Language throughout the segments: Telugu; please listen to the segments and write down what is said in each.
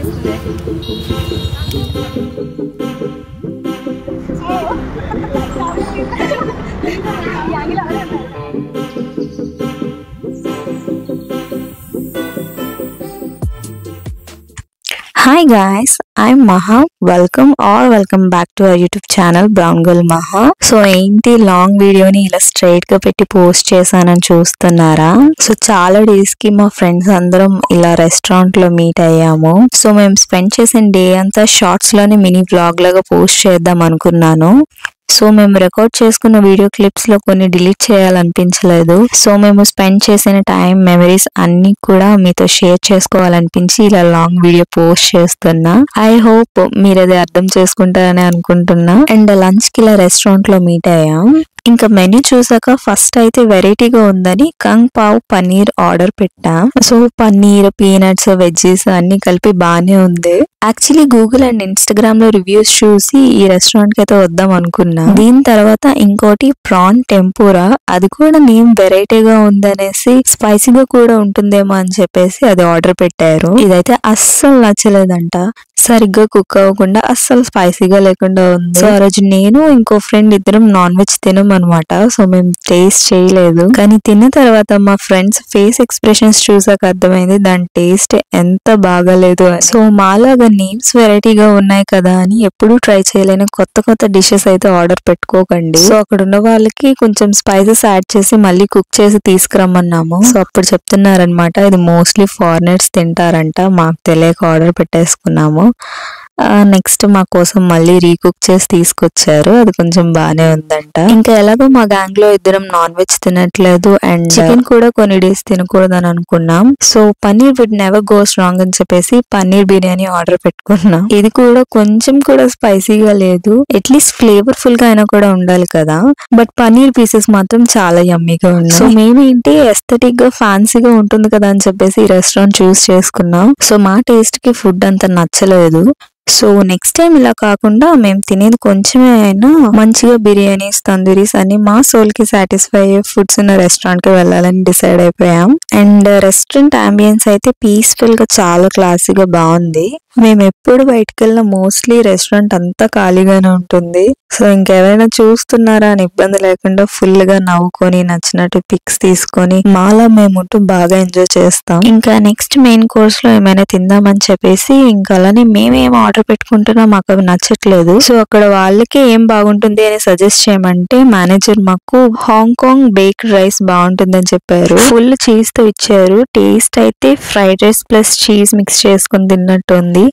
Hi guys, I'm Maha. Welcome back to our YouTube channel Brown Girl Maha. So ఏంటి లాంగ్ వీడియోని ఇలా స్ట్రైట్ గా పెట్టి పోస్ట్ చేశానని చూస్తున్నారా? సో చాలా డేస్ కి మా ఫ్రెండ్స్ అందరం ఇలా రెస్టారెంట్ లో మీట్ అయ్యాము. సో మేము స్పెండ్ చేసిన డే అంతా షార్ట్స్ లోనే మినీ వ్లాగ్ లాగా పోస్ట్ చేద్దాం అనుకున్నాను. సో మేము రికార్డ్ చేసుకున్న వీడియో క్లిప్స్ లో కొన్ని డిలీట్ చేయాలనిపించలేదు. సో మేము స్పెండ్ చేసిన టైం మెమరీస్ అన్ని కూడా మీతో షేర్ చేసుకోవాలనిపించి ఇలా లాంగ్ వీడియో పోస్ట్ చేస్తున్నా. ఐ హోప్ మీరు అది అర్థం చేసుకుంటారని అనుకుంటున్నా. అండ్ లంచ్ కి ఇలా రెస్టారెంట్ లో మీట్ అయ్యాం. ఇంకా మెన్యూ చూసాక ఫస్ట్ అయితే వెరైటీగా ఉందని కంగ్ పావ్ పన్నీర్ ఆర్డర్ పెట్టాం. సో పన్నీర్, పీనట్స్, వెజ్జెస్ అన్ని కలిపి బానే ఉంది. యాక్చువల్లీ గూగుల్ అండ్ ఇన్స్టాగ్రామ్ లో రివ్యూస్ చూసి ఈ రెస్టారెంట్ కి అయితే వద్దాం అనుకున్నా. దీని తర్వాత ఇంకోటి ప్రాన్ టెంపూరా, అది కూడా నేమ్ వెరైటీగా ఉందనేసి స్పైసీగా కూడా ఉంటుందేమో అని చెప్పేసి అది ఆర్డర్ పెట్టారు. ఇదైతే అస్సలు నచ్చలేదంట. సరిగ్గా కుక్ అవ్వకుండా అస్సలు స్పైసీగా లేకుండా ఉంది. సో ఆ రోజు నేను ఇంకో ఫ్రెండ్ ఇద్దరం నాన్ వెజ్ తినం అనమాట. సో మేము టేస్ట్ చేయలేదు. కానీ తిన్న తర్వాత మా ఫ్రెండ్స్ ఫేస్ ఎక్స్ప్రెషన్స్ చూసాక అర్థమైంది దాని టేస్ట్ ఎంత బాగాలేదు. సో మాలాగా నేమ్స్ వెరైటీగా ఉన్నాయి కదా అని ఎప్పుడూ ట్రై చేయలేని కొత్త డిషెస్ అయితే ఆర్డర్ పెట్టుకోకండి. సో అక్కడ ఉన్న వాళ్ళకి కొంచెం స్పైసెస్ యాడ్ చేసి మళ్ళీ కుక్ చేసి తీసుకురమ్మన్నాము. సో అప్పుడు చెప్తున్నారనమాట ఇది మోస్ట్లీ ఫారినర్స్ తింటారంట. మాకు తెలియక ఆర్డర్ పెట్టేసుకున్నాము. నెక్స్ట్ మా కోసం మళ్ళీ రీకుక్ చేసి తీసుకొచ్చారు. అది కొంచెం బానే ఉందంట. ఇంకా ఎలాగో మా గ్యాంగ్ లో ఇద్దరం నాన్ వెజ్ తినట్లేదు అండ్ చికెన్ కూడా కొన్ని డేస్ తినకూడదని అనుకున్నాం. So paneer with never goes wrong అని చెప్పేసి పన్నీర్ బిర్యానీ ఆర్డర్ పెట్టుకున్నాం. ఇది కూడా కొంచెం కూడా స్పైసీగా లేదు. అట్లీస్ట్ ఫ్లేవర్ఫుల్ గా అయినా కూడా ఉండాలి కదా. బట్ పన్నీర్ పీసెస్ మాత్రం చాలా యమ్మీగా ఉన్నాయి. సో మేమేంటి ఎస్థెటిక్ గా ఫ్యాన్సీగా ఉంటుంది కదా అని చెప్పేసి ఈ రెస్టారెంట్ చూస్ చేసుకున్నాం. సో మా టేస్ట్ కి ఫుడ్ అంత నచ్చలేదు. సో నెక్స్ట్ టైం ఇలా కాకుండా మేము తినేది కొంచెమే అయినా మంచిగా బిర్యానీస్, తందూరీస్ అన్ని మా సోల్ కి సాటిస్ఫై అయ్యే ఫుడ్స్ ఉన్న రెస్టారెంట్ కి వెళ్ళాలని డిసైడ్ అయిపోయాం. అండ్ రెస్టారెంట్ అంబియన్స్ అయితే పీస్ఫుల్ గా చాలా క్లాసీగా బాగుంది. మేము ఎప్పుడు బయటకు వెళ్ళిన మోస్ట్లీ రెస్టారెంట్ అంతా ఖాళీగానే ఉంటుంది. సో ఇంకెవరైనా చూస్తున్నారా అని ఇబ్బంది లేకుండా ఫుల్ గా నవ్వుకొని నచ్చినట్టు పిక్స్ తీసుకొని మాలా మేముంటూ బాగా ఎంజాయ్ చేస్తాం. ఇంకా నెక్స్ట్ మెయిన్ కోర్స్ లో ఏమైనా తిందామని చెప్పేసి ఇంకా అలానే మేమేం ఆర్డర్ పెట్టుకుంటున్నా మాకు అవి నచ్చట్లేదు. సో అక్కడ వాళ్ళకి ఏం బాగుంటుంది అని సజెస్ట్ చేయమంటే మేనేజర్ మాకు హాంకాంగ్ బేక్డ్ రైస్ బాగుంటుంది అని చెప్పారు. ఫుల్ చీజ్ తో ఇచ్చారు. టేస్ట్ అయితే fried rice plus cheese mix చేసుకుని తిన్నట్టు ఉంది.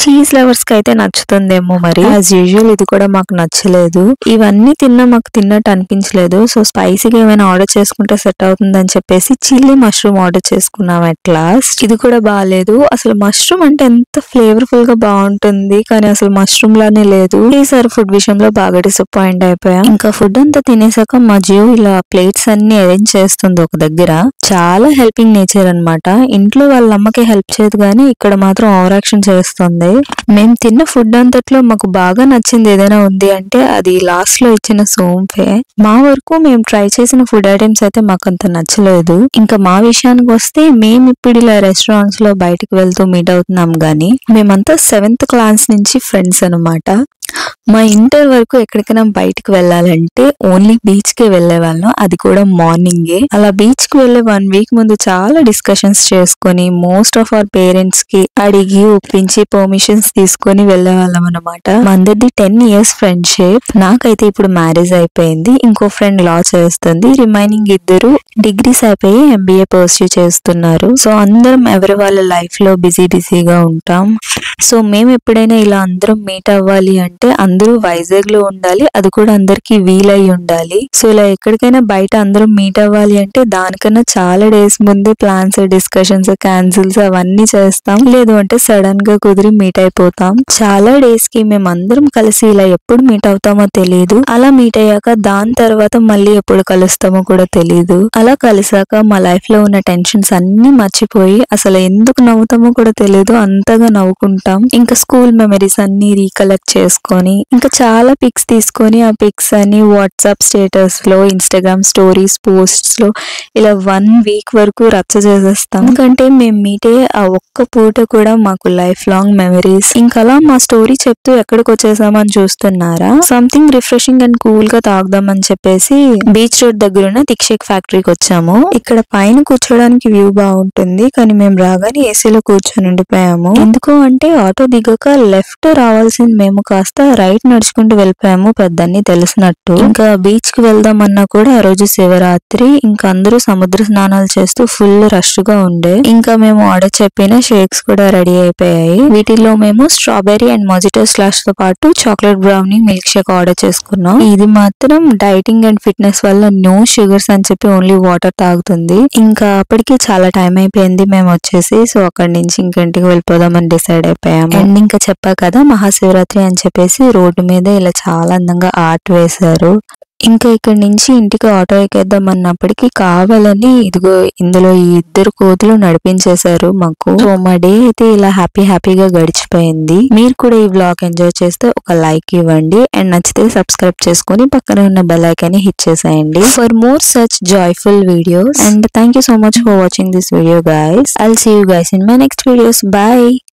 చీజ్ లవర్స్ కి అయితే నచ్చుతుందేమో మరి. యాజ్ యూజువల్ ఇది కూడా మాకు నచ్చలేదు. ఇవన్నీ తిన్నా మాకు తిన్నట్టు అనిపించలేదు. సో స్పైసీగా ఏమైనా ఆర్డర్ చేసుకుంటే సెట్ అవుతుంది అని చెప్పేసి చిల్లీ మష్రూమ్ ఆర్డర్ చేసుకున్నాం అట్ లాస్ట్. ఇది కూడా బాగాలేదు. అసలు మష్రూమ్ అంటే ఎంత ఫ్లేవర్ఫుల్ గా బాగుంటుంది కానీ అసలు మష్రూమ్ లానే లేదు. ఈసారి ఫుడ్ విషయంలో బాగా డిసప్పాయింట్ అయిపోయాం. ఇంకా ఫుడ్ అంతా తినేసాక మా జియో ఇలా ప్లేట్స్ అన్ని అరేంజ్ చేస్తుంది ఒక దగ్గర. చాలా హెల్పింగ్ నేచర్ అనమాట. ఇంట్లో వాళ్ళ అమ్మకి హెల్ప్ చేయదు కానీ ఇక్కడ మాత్రం ఓవర్ యాక్షన్ చేస్తుంది. మేము తిన్న ఫుడ్ అంతట్లో మాకు బాగా నచ్చింది ఏదైనా ఉంది అంటే అది లాస్ట్ లో ఇచ్చిన సోంపే. మా వరకు మేము ట్రై చేసిన ఫుడ్ ఐటమ్స్ అయితే మాకు అంత నచ్చలేదు. ఇంకా మా విషయానికి వస్తే మేము ఇప్పుడు ఇలా రెస్టారెంట్స్ లో బయటకు వెళ్తూ మీట్ అవుతున్నాం గానీ మేమంతా 7th క్లాస్ నుంచి ఫ్రెండ్స్ అనమాట. మా ఇంటర్ వరకు ఎక్కడికైనా బయటకు వెళ్ళాలంటే ఓన్లీ బీచ్ కి వెళ్లే వాళ్ళం. అది కూడా మార్నింగే. అలా బీచ్ కి వెళ్లే 1 వీక్ ముందు చాలా డిస్కషన్స్ చేసుకుని మోస్ట్ ఆఫ్ అవర్ పేరెంట్స్ కి అడిగి ఒప్పించి పర్మిషన్స్ తీసుకొని వెళ్లే వాళ్ళం అనమాట. మా అందరిది 10 years ఫ్రెండ్షిప్. నాకైతే ఇప్పుడు మ్యారేజ్ అయిపోయింది. ఇంకో ఫ్రెండ్ లా చేస్తుంది. రిమైనింగ్ ఇద్దరు డిగ్రీస్ అయిపోయి MBA పర్స్యూ చేస్తున్నారు. సో అందరం ఎవరి వాళ్ళ లైఫ్ లో బిజీగా ఉంటాం. సో మేము ఎప్పుడైనా ఇలా అందరం మీట్ అవ్వాలి అంటే అందరూ వైజాగ్ లో ఉండాలి. అది కూడా అందరికి వీలై ఉండాలి. సో ఇలా ఎక్కడికైనా బయట అందరం మీట్ అవ్వాలి అంటే దానికన్నా చాలా డేస్ ముందే ప్లాన్స్, డిస్కషన్స్, క్యాన్సిల్స్ అవన్నీ చేస్తాం. లేదు అంటే సడన్ గా కుదిరి మీట్ అయిపోతాం. చాలా డేస్ కి మేము అందరం కలిసి ఇలా ఎప్పుడు మీట్ అవుతామో తెలియదు. అలా మీట్ అయ్యాక దాని తర్వాత మళ్ళీ ఎప్పుడు కలుస్తామో కూడా తెలియదు. అలా కలిసాక మా లైఫ్ లో ఉన్న టెన్షన్స్ అన్ని మర్చిపోయి అసలు ఎందుకు నవ్వుతామో కూడా తెలియదు. అంతగా నవ్వుకుంటాం. ఇంకా స్కూల్ మెమరీస్ అన్ని రీకలెక్ట్ చేసుకొని తీసుకొని ఇంకా చాలా పిక్స్ తీసుకొని ఆ పిక్స్ అని వాట్సాప్ స్టేటస్ లో, ఇన్స్టాగ్రామ్ స్టోరీస్, పోస్ట్స్ లో ఇలా 1 వీక్ వరకు రచ్చ చేసేస్తాం. ఎందుకంటే మేము మీటే ఆ ఒక్క పూట కూడా మాకు లైఫ్ లాంగ్ మెమరీస్. ఇంకలా మా స్టోరీ చెప్తూ ఎక్కడికి వచ్చేసామని చూస్తున్నారా, సంథింగ్ రిఫ్రెషింగ్ అండ్ కూల్ గా తాగుదామని చెప్పేసి బీచ్ రోడ్ దగ్గర ఉన్న థిక్ షేక్ ఫ్యాక్టరీకి వచ్చాము. ఇక్కడ పైన కూర్చోడానికి వ్యూ బాగుంటుంది, కానీ మేము రాగానే ఏసీలో కూర్చొని ఉండిపోయాము. ఎందుకు అంటే ఆటో దిగక లెఫ్ట్ రావాల్సింది మేము కాస్త రైట్ నడుచుకుంటూ వెళ్ళిపోయాము పెద్దన్ని తెలిసినట్టు. ఇంకా బీచ్ కి వెళ్దామన్నా కూడా ఆ రోజు శివరాత్రి, ఇంకా అందరూ సముద్ర స్నానాలు చేస్తూ ఫుల్ రష్ గా ఉండే. ఇంకా మేము ఆర్డర్ చెప్పిన షేక్స్ కూడా రెడీ అయిపోయాయి. వీటిలో మేము స్ట్రాబెర్రీ అండ్ మొజిటో స్లాష్ తో పాటు chocolate brownie milk shake order చేసుకున్నాం. ఇది మాత్రం డైటింగ్ అండ్ ఫిట్నెస్ వల్ల నో షుగర్స్ అని చెప్పి ఓన్లీ వాటర్ తాగుతుంది. ఇంకా అప్పటికి చాలా టైం అయిపోయింది మేము వచ్చేసి. సో అక్కడి నుంచి ఇంటికి వెళ్ళిపోదామని డిసైడ్ అయిపోయాము. అండ్ ఇంకా చెప్పా కదా మహాశివరాత్రి అని చెప్పేసి రోడ్డు మీద ఇలా చాలా అందంగా ఆర్ట్ వేశారు. ఇంకా ఇక్కడ నుంచి ఇంటికి ఆటో ఎక్కేద్దాం అన్నప్పటికీ కావాలని ఇదిగో ఇందులో ఈ 2 కోతులు నడిపించేశారు మాకు. సో మా డే అయితే ఇలా హ్యాపీగా గడిచిపోయింది. మీరు కూడా ఈ వ్లాగ్ ఎంజాయ్ చేస్తే ఒక లైక్ ఇవ్వండి అండ్ నచ్చితే సబ్స్క్రైబ్ చేసుకొని పక్కన ఉన్న బెల్ ఐకాన్ ని హిట్ చేసేయండి for more such joyful videos. And thank you so much for watching this video guys. I'll see you guys in my next videos. Bye.